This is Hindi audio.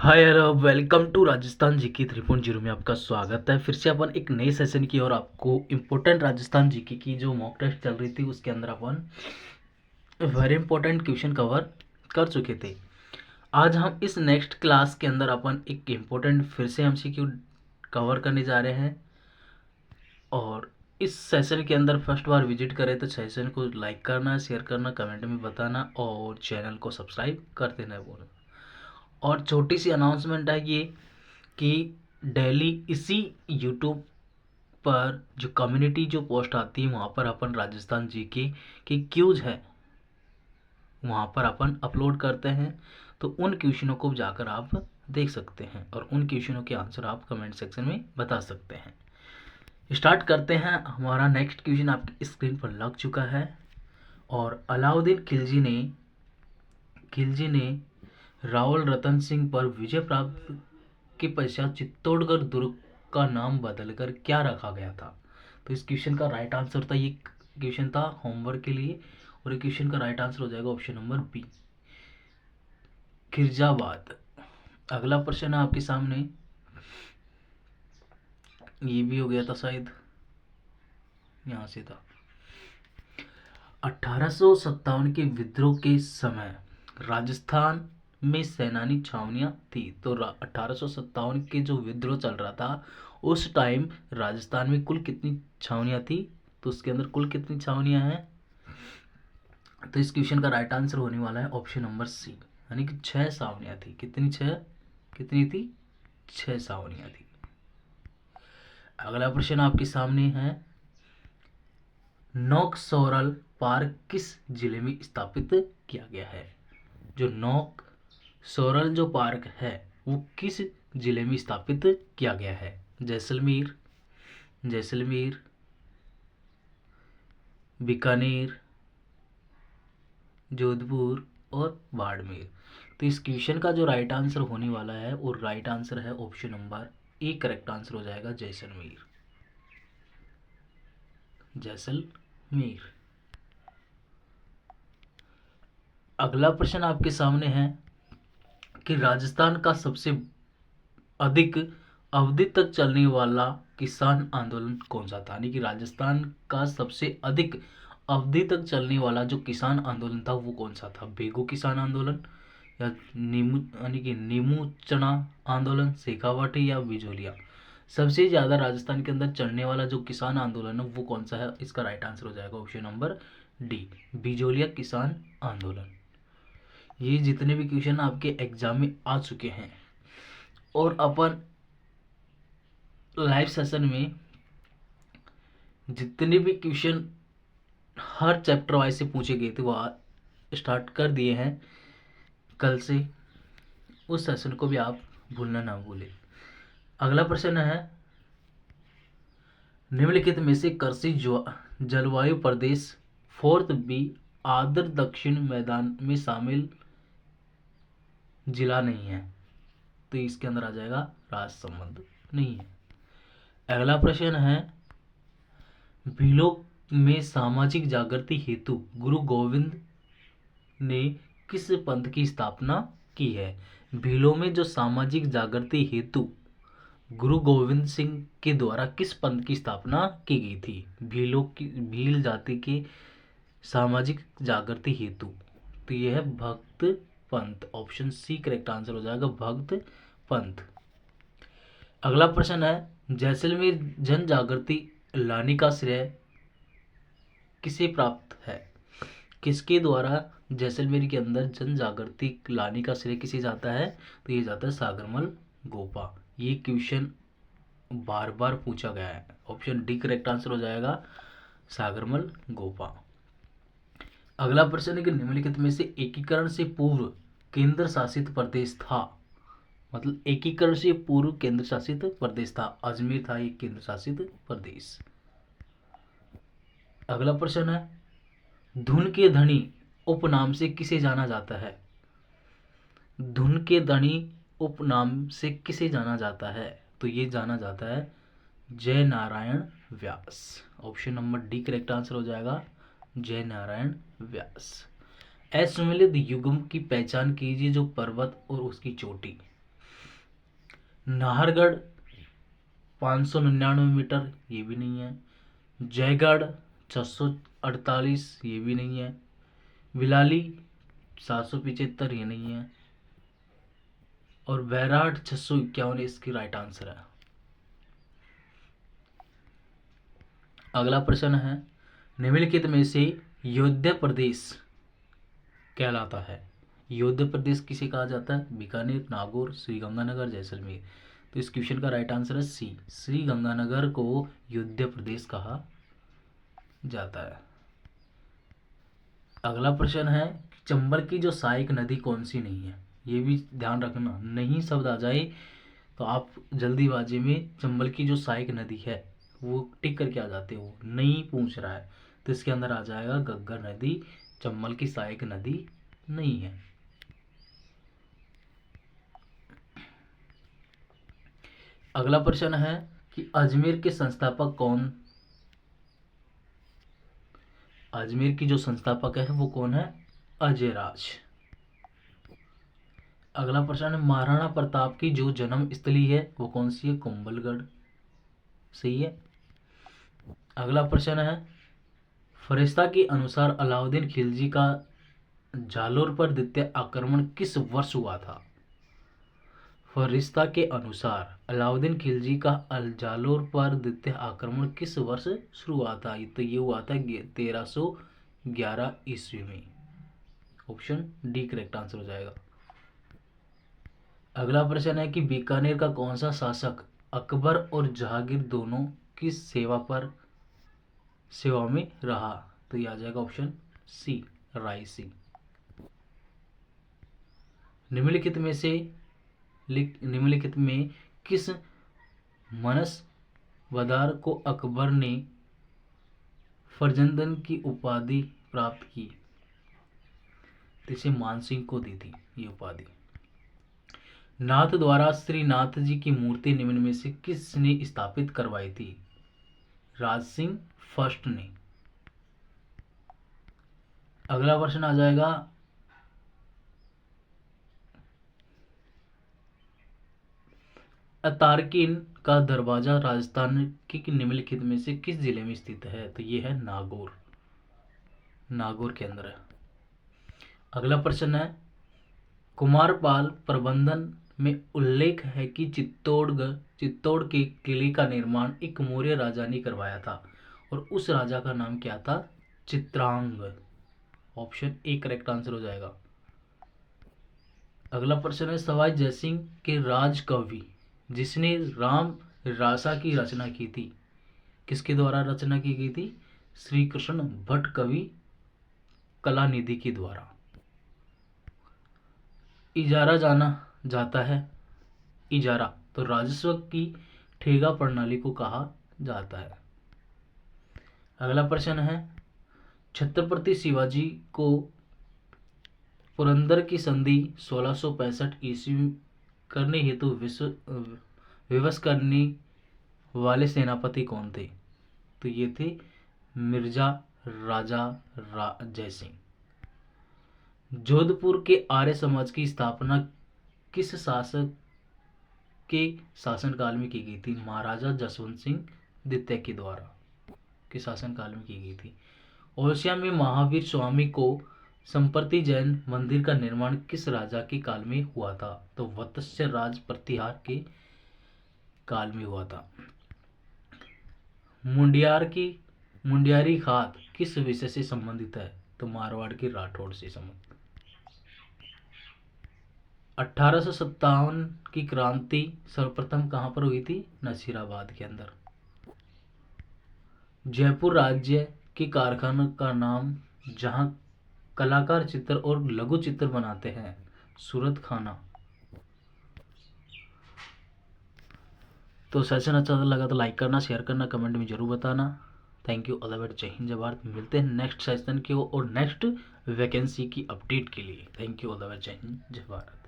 Hi hello welcome to Rajasthan GK 3.0 में आपका स्वागत है। फिर से अपन एक नए सेशन की और आपको इम्पोर्टेंट राजस्थान जीके की जो मॉक टेस्ट चल रही थी उसके अंदर अपन वेरी इंपॉर्टेंट क्वेश्चन कवर कर चुके थे। आज हम इस नेक्स्ट क्लास के अंदर अपन एक इम्पोर्टेंट फिर से एमसीक्यू कवर करने जा रहे हैं। और इस सेशन के अंदर फर्स्ट बार विजिट करें तो सेशन को लाइक करना, शेयर करना, कमेंट में बताना और चैनल को सब्सक्राइब कर देना है बोलो। और छोटी सी अनाउंसमेंट है ये कि डेली इसी यूट्यूब पर जो कम्युनिटी जो पोस्ट आती है वहाँ पर अपन राजस्थान जीके की क्यूज है वहाँ पर अपन अपलोड करते हैं। तो उन क्वेश्चनों को जाकर आप देख सकते हैं और उन क्वेश्चनों के आंसर आप कमेंट सेक्शन में बता सकते हैं। स्टार्ट करते हैं। हमारा नेक्स्ट क्वेश्चन आपकी स्क्रीन पर लग चुका है। और अलाउद्दीन खिलजी ने रावल रतन सिंह पर विजय प्राप्त के पश्चात चित्तौड़गढ़ दुर्ग का नाम बदलकर क्या रखा गया था। तो इस क्वेश्चन का राइट आंसर था, ये क्वेश्चन था होमवर्क के लिए और ये क्वेश्चन का राइट आंसर हो जाएगा ऑप्शन नंबर बी, खिरजाबाद। अगला प्रश्न है आपके सामने, ये भी हो गया था शायद, यहाँ से था। 1857 के विद्रोह के समय राजस्थान में सेनानी छावनियां थी। तो 1857 के जो विद्रोह चल रहा था उस टाइम राजस्थान में कुल कितनी छावनियां थी, तो उसके अंदर कुल कितनी छावनियां हैं। तो इस क्वेश्चन का राइट आंसर होने वाला है ऑप्शन नंबर सी, यानी कि 6 छावनियां थी। कितनी, 6 कितनी थी, 6 छावनियां थी। अगला प्रश्न आपके सामने है, नोक सोरल पार्क किस जिले में स्थापित किया गया है। जो नोक सोरल जो पार्क है वो किस जिले में स्थापित किया गया है। जैसलमेर, जैसलमेर, बीकानेर, जोधपुर और बाड़मेर। तो इस क्वेश्चन का जो राइट आंसर होने वाला है और राइट आंसर है option number A, correct answer हो जाएगा जैसलमेर, जैसलमेर। अगला प्रश्न आपके सामने है कि राजस्थान का सबसे अधिक अवधि तक चलने वाला किसान आंदोलन कौन सा था। यानी कि राजस्थान का सबसे अधिक अवधि तक चलने वाला जो किसान आंदोलन था वो कौन सा था। बेगू किसान आंदोलन, या नीमू यानी कि नीमू चना आंदोलन, शेखावाटी या बिजोलिया। सबसे ज़्यादा राजस्थान के अंदर चलने वाला जो किसान आंदोलन है वो कौन सा है। इसका राइट आंसर हो जाएगा ऑप्शन नंबर डी, बिजोलिया किसान आंदोलन। ये जितने भी क्वेश्चन आपके एग्जाम में आ चुके हैं और अपन लाइव सेशन में जितने भी क्वेश्चन हर चैप्टर वाइज से पूछे गए थे वो स्टार्ट कर दिए हैं कल से। उस सेशन को भी आप भूलना ना भूलें। अगला प्रश्न है, निम्नलिखित में से कृषि जलवायु प्रदेश फोर्थ बी आर्द्र दक्षिण मैदान में शामिल जिला नहीं है। तो इसके अंदर आ जाएगा राजसमंद, नहीं है। अगला प्रश्न है, भीलों में सामाजिक जागृति हेतु गुरु गोविंद ने किस पंथ की स्थापना की है। भीलों में जो सामाजिक जागृति हेतु गुरु गोविंद सिंह के द्वारा किस पंथ की स्थापना की गई थी। भीलों की, भील जाति के सामाजिक जागृति हेतु। तो यह है भक्त पंथ, ऑप्शन सी करेक्ट आंसर हो जाएगा, भक्त पंथ। अगला प्रश्न है, जैसलमेर जन जागृति लाने का श्रेय किसे प्राप्त है। किसके द्वारा जैसलमेर के अंदर जन जागृति लाने का श्रेय किसे जाता है। तो ये जाता है सागरमल गोपा। ये क्वेश्चन बार बार पूछा गया है, ऑप्शन डी करेक्ट आंसर हो जाएगा, सागरमल गोपा। अगला प्रश्न है कि निम्नलिखित में से एकीकरण से पूर्व केंद्र शासित प्रदेश था। मतलब एकीकरण से पूर्व केंद्र शासित प्रदेश था, अजमेर था एक केंद्र शासित प्रदेश। अगला प्रश्न है, धुन के धनी उपनाम से किसे जाना जाता है। धुन के धनी उपनाम से किसे जाना जाता है। तो ये जाना जाता है Jai Narayan Vyas, option number D correct answer हो जाएगा, जय नारायण व्यास। असुमेलित युग्म की पहचान कीजिए जो पर्वत और उसकी चोटी। नाहरगढ़ 599 मीटर, ये भी नहीं है। जयगढ़ 648, ये भी नहीं है। विलाली 775, ये नहीं है। और बैराट 651 इसकी राइट आंसर है। अगला प्रश्न है, निम्नलिखित में से योध्या प्रदेश कहलाता है। योध्या प्रदेश किसे कहा जाता है? बीकानेर, नागौर, श्रीगंगानगर, जैसलमेर। तो इस क्वेश्चन का राइट आंसर है सी, श्रीगंगानगर को योध्या प्रदेश कहा जाता है। अगला प्रश्न है, चंबल की जो सहायक नदी कौन सी नहीं है? ये भी ध्यान रखना, नहीं शब्द आ जाए तो आप जल्दीबाजी में चंबल की जो सहायक नदी है वो टिक करके आ जाते हो, नहीं पूछ रहा है। तो इसके अंदर आ जाएगा घग्गर नदी, चंबल की सहायक नदी नहीं है। अगला प्रश्न है कि अजमेर के संस्थापक कौन? अजमेर की जो संस्थापक है वो कौन है? अजयराज। अगला प्रश्न है, महाराणा प्रताप की जो जन्म स्थली है वो कौन सी है? कुंभलगढ़। सही है। अगला प्रश्न है, फरिश्ता के अनुसार अलाउद्दीन खिलजी का जालोर पर द्वितीय आक्रमण किस वर्ष हुआ था? फरिश्ता के अनुसार अलाउद्दीन खिलजी का जालोर पर द्वितीय आक्रमण किस वर्ष शुरू हुआ था? तो ये हुआ था 1311 ईस्वी में। ऑप्शन डी करेक्ट आंसर हो जाएगा। अगला प्रश्न है कि बीकानेर का कौन सा शासक अकबर और जहांगीर दोनों की सेवा में रहा? तो ये आ जाएगा ऑप्शन सी, राय सी। निम्नलिखित में किस मनसबदार को अकबर ने फरजंदन की उपाधि प्राप्त की? तो इसे मानसिंह को दी थी ये उपाधि। नाथ द्वारा श्री नाथ जी की मूर्ति निम्न में से किसने स्थापित करवाई थी? राज सिंह फर्स्ट ने। अगला प्रश्न आ जाएगा, अतारकिन का दरवाजा राजस्थान की निम्नलिखित में से किस जिले में स्थित है? तो ये है नागौर, नागौर के अंदर है। अगला प्रश्न है, कुमारपाल प्रबंधन में उल्लेख है कि चित्तौड़ के किले का निर्माण एक मौर्य राजा ने करवाया था और उस राजा का नाम क्या था? Chitrang. Option A correct answer हो जाएगा। अगला प्रश्न है, सवाई जयसिंह के राजकवि जिसने राम रासा की रचना की थी, किसके द्वारा रचना की गई थी? श्री कृष्ण भट्ट कवि कलानिधि के द्वारा। इजारा जाना जाता है, इजारा तो राजस्व की ठेगा प्रणाली को कहा जाता है। अगला प्रश्न है, छत्रपति शिवाजी को पुरंदर की संधि 1665 ईस्वी करने हेतु विवश करने वाले सेनापति कौन थे? तो ये थे मिर्जा राजा जयसिंह। जोधपुर के आर्य समाज की स्थापना किस शासक के शासनकाल में की गई थी? महाराजा जसवंत सिंह द्वितीय के द्वारा के शासनकाल में की गई थी। ओडिशा में महावीर स्वामी को संप्रति जैन मंदिर का निर्माण किस राजा के काल में हुआ था? तो वत्स्य राज प्रतिहार के काल में हुआ था। मुंडियारी खात किस विषय से संबंधित है? तो मारवाड़ के राठौड़ से संबंधित। 1857 की क्रांति सर्वप्रथम कहां पर हुई थी? नसीराबाद के अंदर। जयपुर राज्य के कारखाना का नाम जहां कलाकार चित्र और लघु चित्र बनाते हैं? सूरत खाना। तो सेशन अच्छा लगा तो लाइक करना, शेयर करना, कमेंट में जरूर बताना। Thank you, all the best, जय हिंद जय भारत। मिलते हैं नेक्स्ट सेशन के और नेक्स्ट वैकेंसी की अपडेट के लिए। Thank you, all the best, जय हिंद जय भारत।